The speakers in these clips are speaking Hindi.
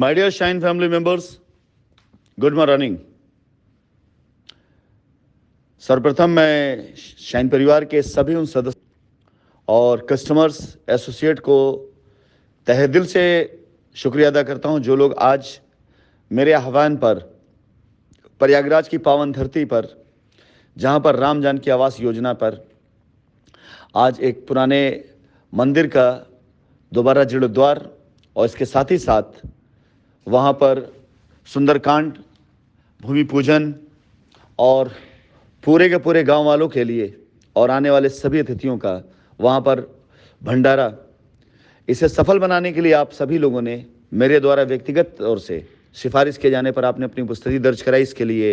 My dear Shine family members, good morning. सर्वप्रथम मैं शाइन परिवार के सभी उन सदस्य और कस्टमर्स एसोसिएट को तहे दिल से शुक्रिया अदा करता हूं, जो लोग आज मेरे आह्वान पर प्रयागराज की पावन धरती पर, जहां पर राम जानकी आवास योजना पर आज एक पुराने मंदिर का दोबारा जीर्णोद्वार और इसके साथ ही साथ वहाँ पर सुंदरकांड, भूमि पूजन और पूरे के पूरे गांव वालों के लिए और आने वाले सभी अतिथियों का वहाँ पर भंडारा, इसे सफल बनाने के लिए आप सभी लोगों ने मेरे द्वारा व्यक्तिगत तौर से सिफारिश किए जाने पर आपने अपनी उपस्थिति दर्ज कराई। इसके लिए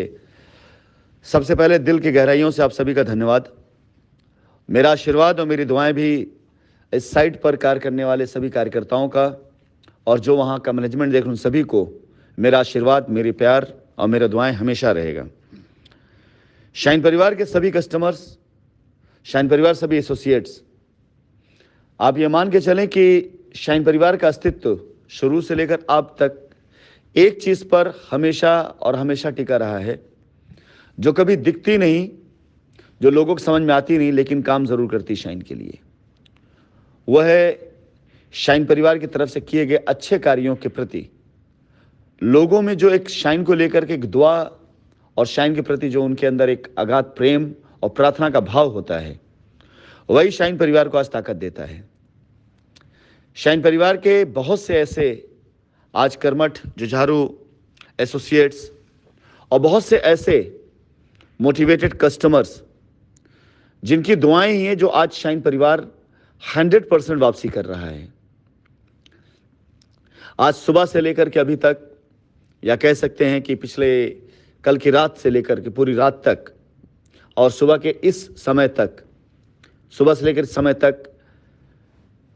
सबसे पहले दिल की गहराइयों से आप सभी का धन्यवाद। मेरा आशीर्वाद और मेरी दुआएं भी इस साइट पर कार्य करने वाले सभी कार्यकर्ताओं का और जो वहाँ का मैनेजमेंट देख रहे उन सभी को मेरा आशीर्वाद, मेरी प्यार और मेरा दुआएं हमेशा रहेगा। शाइन परिवार के सभी कस्टमर्स, शाइन परिवार सभी एसोसिएट्स, आप ये मान के चलें कि शाइन परिवार का अस्तित्व शुरू से लेकर अब तक एक चीज़ पर हमेशा और हमेशा टिका रहा है, जो कभी दिखती नहीं, जो लोगों को समझ में आती नहीं, लेकिन काम ज़रूर करती शाइन के लिए। वह है शाइन परिवार की तरफ से किए गए अच्छे कार्यों के प्रति लोगों में जो एक शाइन को लेकर के एक दुआ और शाइन के प्रति जो उनके अंदर एक अगाध प्रेम और प्रार्थना का भाव होता है, वही शाइन परिवार को आज ताकत देता है। शाइन परिवार के बहुत से ऐसे आज कर्मठ जुझारू एसोसिएट्स और बहुत से ऐसे मोटिवेटेड कस्टमर्स जिनकी दुआएं ही हैं, जो आज शाइन परिवार 100% वापसी कर रहा है। आज सुबह से लेकर के अभी तक, या कह सकते हैं कि पिछले कल की रात से लेकर के पूरी रात तक और सुबह के इस समय तक, सुबह से लेकर इस समय तक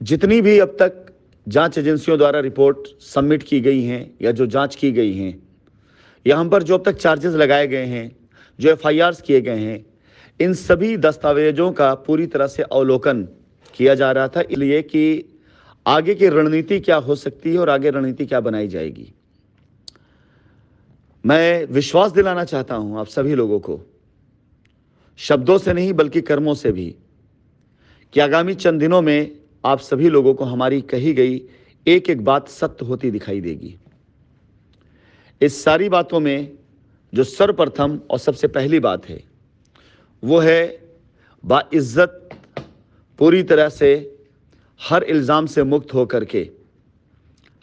जितनी भी अब तक जांच एजेंसियों द्वारा रिपोर्ट सबमिट की गई हैं या जो जांच की गई हैं, या हम पर जो अब तक चार्जेस लगाए गए हैं, जो एफआईआर्स किए गए हैं, इन सभी दस्तावेजों का पूरी तरह से अवलोकन किया जा रहा था, इसलिए कि आगे की रणनीति क्या हो सकती है और आगे रणनीति क्या बनाई जाएगी। मैं विश्वास दिलाना चाहता हूं आप सभी लोगों को, शब्दों से नहीं बल्कि कर्मों से भी, कि आगामी चंद दिनों में आप सभी लोगों को हमारी कही गई एक एक बात सत्य होती दिखाई देगी। इस सारी बातों में जो सर्वप्रथम और सबसे पहली बात है, वो है बाइज्जत पूरी तरह से हर इल्ज़ाम से मुक्त होकर के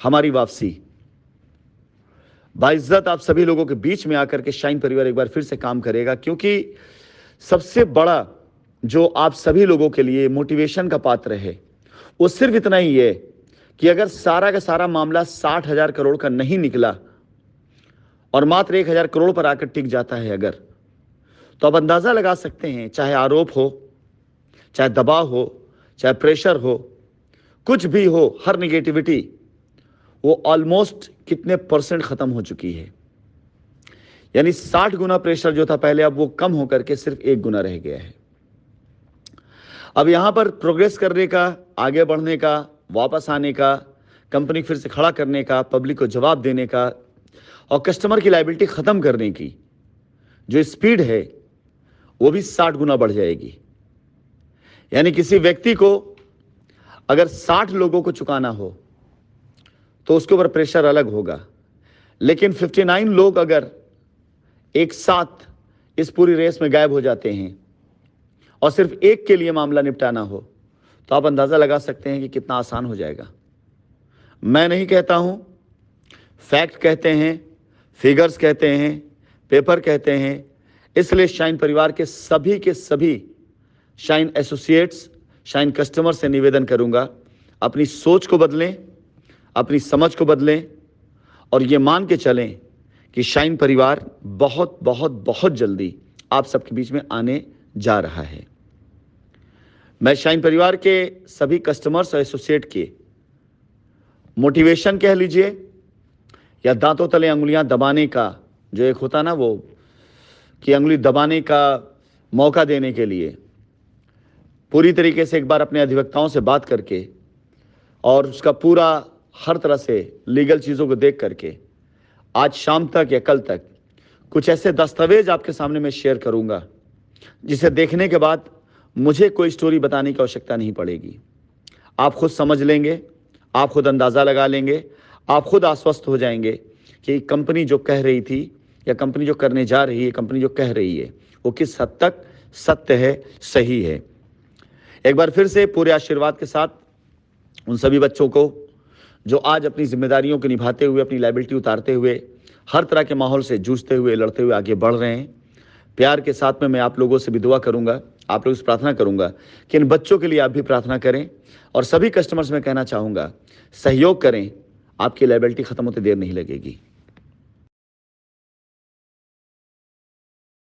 हमारी वापसी। बाइज्जत आप सभी लोगों के बीच में आकर के शाइन परिवार एक बार फिर से काम करेगा, क्योंकि सबसे बड़ा जो आप सभी लोगों के लिए मोटिवेशन का पात्र है, वो सिर्फ इतना ही है कि अगर सारा का सारा मामला 60,000 करोड़ का नहीं निकला और मात्र 1,000 करोड़ पर आकर टिक जाता है अगर, तो आप अंदाज़ा लगा सकते हैं, चाहे आरोप हो, चाहे दबाव हो, चाहे प्रेशर हो, कुछ भी हो, हर निगेटिविटी वो ऑलमोस्ट कितने परसेंट ख़त्म हो चुकी है। यानी 60 गुना प्रेशर जो था पहले, अब वो कम होकर के सिर्फ 1 गुना रह गया है। अब यहाँ पर प्रोग्रेस करने का, आगे बढ़ने का, वापस आने का, कंपनी फिर से खड़ा करने का, पब्लिक को जवाब देने का और कस्टमर की लायबिलिटी ख़त्म करने की जो स्पीड है, वो भी 60 गुना बढ़ जाएगी। यानी किसी व्यक्ति को अगर 60 लोगों को चुकाना हो तो उसके ऊपर प्रेशर अलग होगा, लेकिन 59 लोग अगर एक साथ इस पूरी रेस में गायब हो जाते हैं और सिर्फ एक के लिए मामला निपटाना हो, तो आप अंदाज़ा लगा सकते हैं कि कितना आसान हो जाएगा। मैं नहीं कहता हूं, फैक्ट कहते हैं, फिगर्स कहते हैं, पेपर कहते हैं। इसलिए शाइन परिवार के सभी शाइन एसोसिएट्स, शाइन कस्टमर से निवेदन करूंगा, अपनी सोच को बदलें, अपनी समझ को बदलें और ये मान के चलें कि शाइन परिवार बहुत बहुत बहुत जल्दी आप सबके बीच में आने जा रहा है। मैं शाइन परिवार के सभी कस्टमर्स और एसोसिएट के मोटिवेशन कह लीजिए या दांतों तले अंगुलियां दबाने का जो एक होता ना, वो कि अंगुली दबाने का मौका देने के लिए पूरी तरीके से एक बार अपने अधिवक्ताओं से बात करके और उसका पूरा हर तरह से लीगल चीज़ों को देख करके आज शाम तक या कल तक कुछ ऐसे दस्तावेज आपके सामने मैं शेयर करूंगा जिसे देखने के बाद मुझे कोई स्टोरी बताने की आवश्यकता नहीं पड़ेगी। आप खुद समझ लेंगे, आप खुद अंदाज़ा लगा लेंगे, आप खुद आश्वस्त हो जाएंगे कि कंपनी जो कह रही थी या कंपनी जो करने जा रही है, कंपनी जो कह रही है वो किस हद तक सत्य है, सही है। एक बार फिर से पूरे आशीर्वाद के साथ उन सभी बच्चों को जो आज अपनी जिम्मेदारियों को निभाते हुए, अपनी लायबिलिटी उतारते हुए, हर तरह के माहौल से जूझते हुए, लड़ते हुए आगे बढ़ रहे हैं, प्यार के साथ में मैं आप लोगों से भी दुआ करूंगा, आप लोगों से प्रार्थना करूंगा कि इन बच्चों के लिए आप भी प्रार्थना करें। और सभी कस्टमर्स में कहना चाहूँगा, सहयोग करें, आपकी लायबिलिटी ख़त्म होते देर नहीं लगेगी।